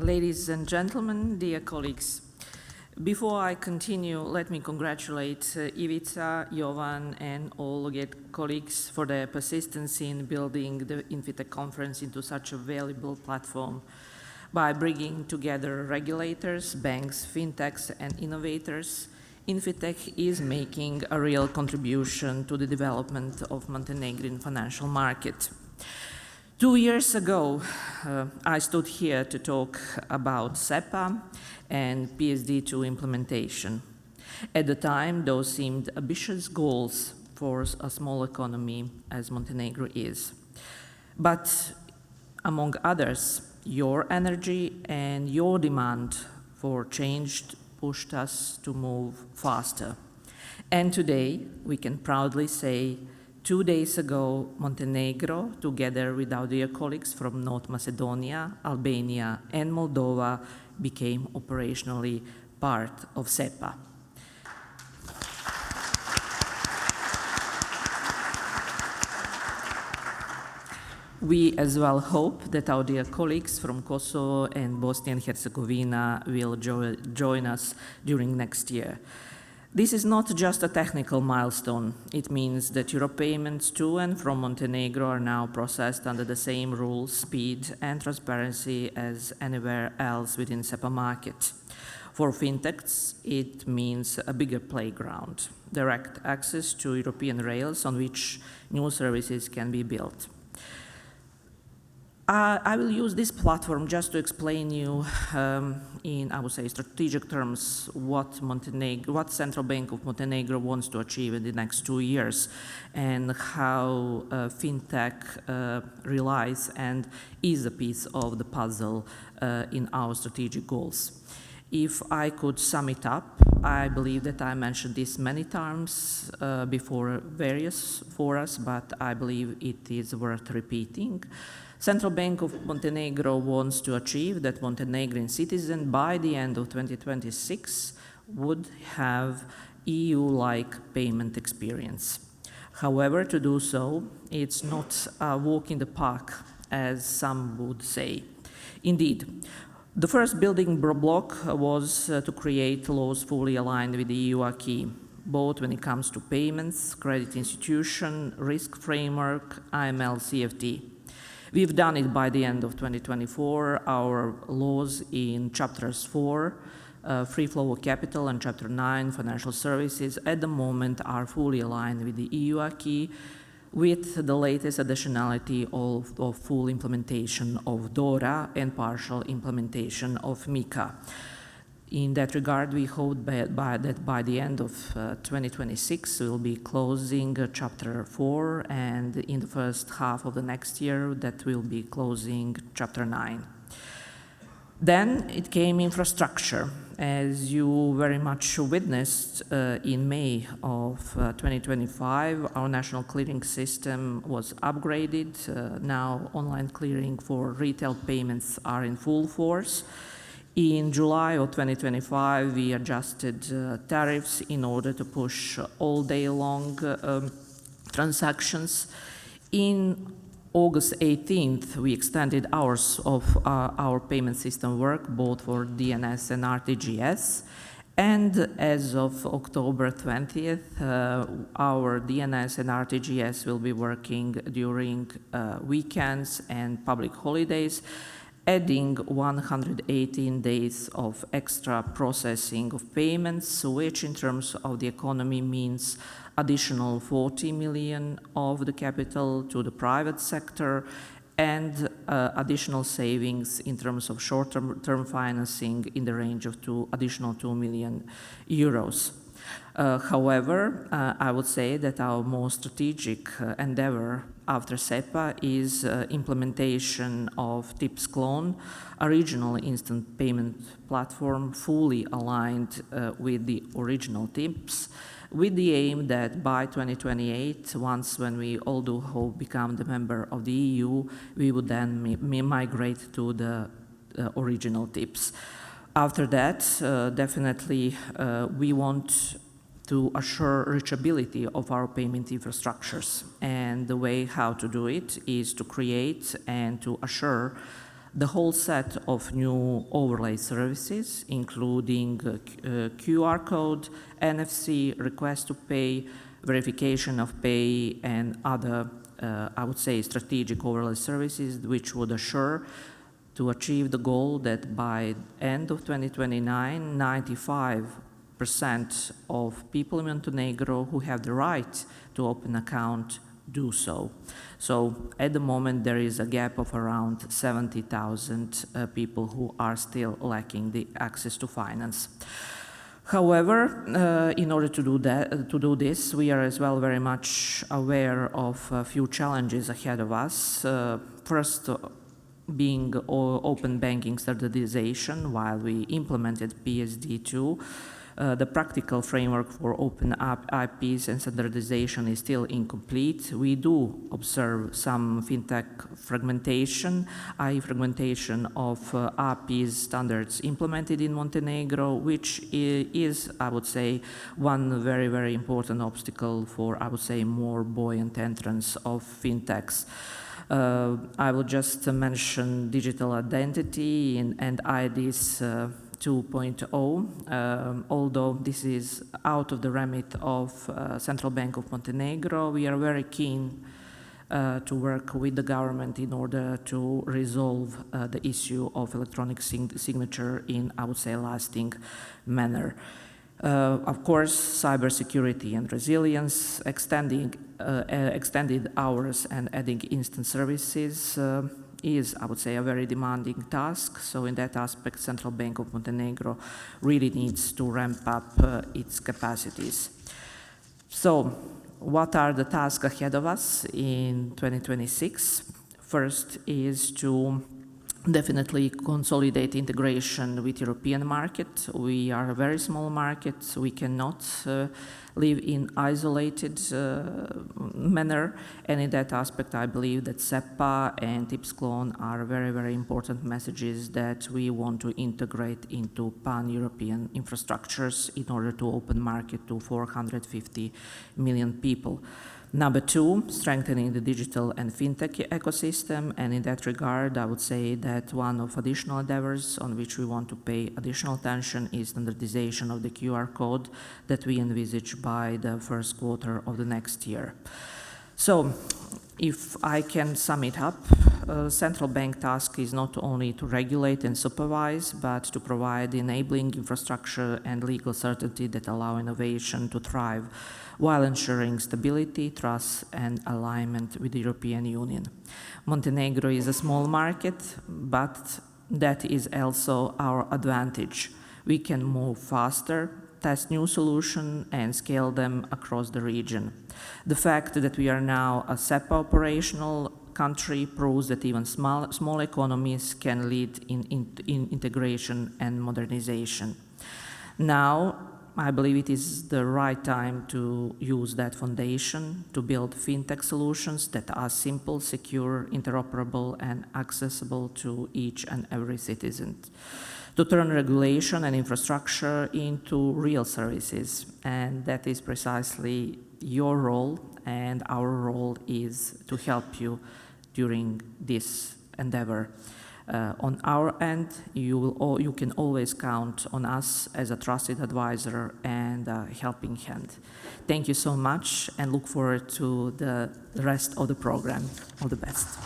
Ladies and gentlemen, dear colleagues, before I continue, let me congratulate Ivica, Jovan, and all colleagues for their persistence in building the INFINTECH conference into such a valuable platform. By bringing together regulators, banks, fintechs, and innovators, INFINTECH is making a real contribution to the development of Montenegrin financial market. 2 years ago, I stood here to talk about SEPA and PSD2 implementation. At the time, those seemed ambitious goals for a small economy as Montenegro is. But among others, your energy and your demand for change pushed us to move faster. And today, we can proudly say, 2 days ago, Montenegro, together with our dear colleagues from North Macedonia, Albania, and Moldova, became operationally part of SEPA. We as well hope that our dear colleagues from Kosovo and Bosnia and Herzegovina will join us during next year. This is not just a technical milestone. It means that euro payments to and from Montenegro are now processed under the same rules, speed, and transparency as anywhere else within SEPA market. For fintechs, it means a bigger playground, direct access to European rails on which new services can be built. I will use this platform just to explain you in, I would say, strategic terms what Central Bank of Montenegro wants to achieve in the next 2 years and how fintech relies and is a piece of the puzzle in our strategic goals. If I could sum it up, I believe that I mentioned this many times before various forums, but I believe it is worth repeating. Central Bank of Montenegro wants to achieve that Montenegrin citizens by the end of 2026 would have EU-like payment experience. However, to do so, it's not a walk in the park, as some would say. Indeed, the first building block was to create laws fully aligned with the EU acquis, both when it comes to payments, credit institution, risk framework, AML, CFT. We've done it by the end of 2024. Our laws in chapters 4, free flow of capital, and chapter 9, financial services, at the moment are fully aligned with the EU acquis, with the latest additionality of full implementation of DORA and partial implementation of MiCA. In that regard, we hope that by the end of 2026, we'll be closing chapter 4, and in the first half of the next year, that will be closing chapter 9. Then it came infrastructure. As you very much witnessed in May of 2025, our national clearing system was upgraded. Now online clearing for retail payments are in full force. In July of 2025, we adjusted tariffs in order to push all day long transactions. In August 18th, we extended hours of our payment system work, both for DNS and RTGS. And as of October 20th, our DNS and RTGS will be working during weekends and public holidays, adding 118 days of extra processing of payments, which in terms of the economy means additional 40 million of the capital to the private sector and additional savings in terms of short-term financing in the range of additional 2 million euros. However, I would say that our most strategic endeavor after SEPA is implementation of TIPS Clone, a regional instant payment platform fully aligned with the original TIPS, with the aim that by 2028, when we all do hope become the member of the EU, we would then migrate to the original TIPS. After that, definitely we want to assure reachability of our payment infrastructures. And the way how to do it is to create and to assure the whole set of new overlay services, including QR code, NFC, request to pay, verification of pay, and other, I would say, strategic overlay services, which would assure to achieve the goal that by end of 2029, 95% of people in Montenegro who have the right to open an account do so. So at the moment there is a gap of around 70,000 people who are still lacking the access to finance. However, in order to do this, we are as well very much aware of a few challenges ahead of us. First, being open banking standardization. While we implemented PSD2, the practical framework for open IPs and standardization is still incomplete. We do observe some fintech fragmentation, i.e. fragmentation of IPs standards implemented in Montenegro, which is, I would say, one very, very important obstacle for, I would say, more buoyant entrance of fintechs. I will just mention digital identity and IDs 2.0, although this is out of the remit of Central Bank of Montenegro. We are very keen to work with the government in order to resolve the issue of electronic signature in, I would say, lasting manner. Of course, cybersecurity and resilience, extended hours and adding instant services is, I would say, a very demanding task. So in that aspect, Central Bank of Montenegro really needs to ramp up its capacities. So what are the tasks ahead of us in 2026? First is to definitely consolidate integration with European market. We are a very small market. We cannot live in isolated manner. And in that aspect, I believe that SEPA and TIPS-CLON are very, very important messages that we want to integrate into pan-European infrastructures in order to open market to 450 million people. Number two, strengthening the digital and fintech ecosystem, and in that regard, I would say that one of additional endeavors on which we want to pay additional attention is standardization of the QR code that we envisage by the first quarter of the next year. So, if I can sum it up, central bank task is not only to regulate and supervise, but to provide enabling infrastructure and legal certainty that allow innovation to thrive, while ensuring stability, trust, and alignment with the European Union. Montenegro is a small market, but that is also our advantage. We can move faster, test new solutions, and scale them across the region. The fact that we are now a SEPA operational country proves that even small economies can lead in integration and modernization. Now, I believe it is the right time to use that foundation to build fintech solutions that are simple, secure, interoperable, and accessible to each and every citizen. To turn regulation and infrastructure into real services, and that is precisely your role, and our role is to help you during this endeavor. On our end, you can always count on us as a trusted advisor and a helping hand. Thank you so much, and look forward to the rest of the program. All the best.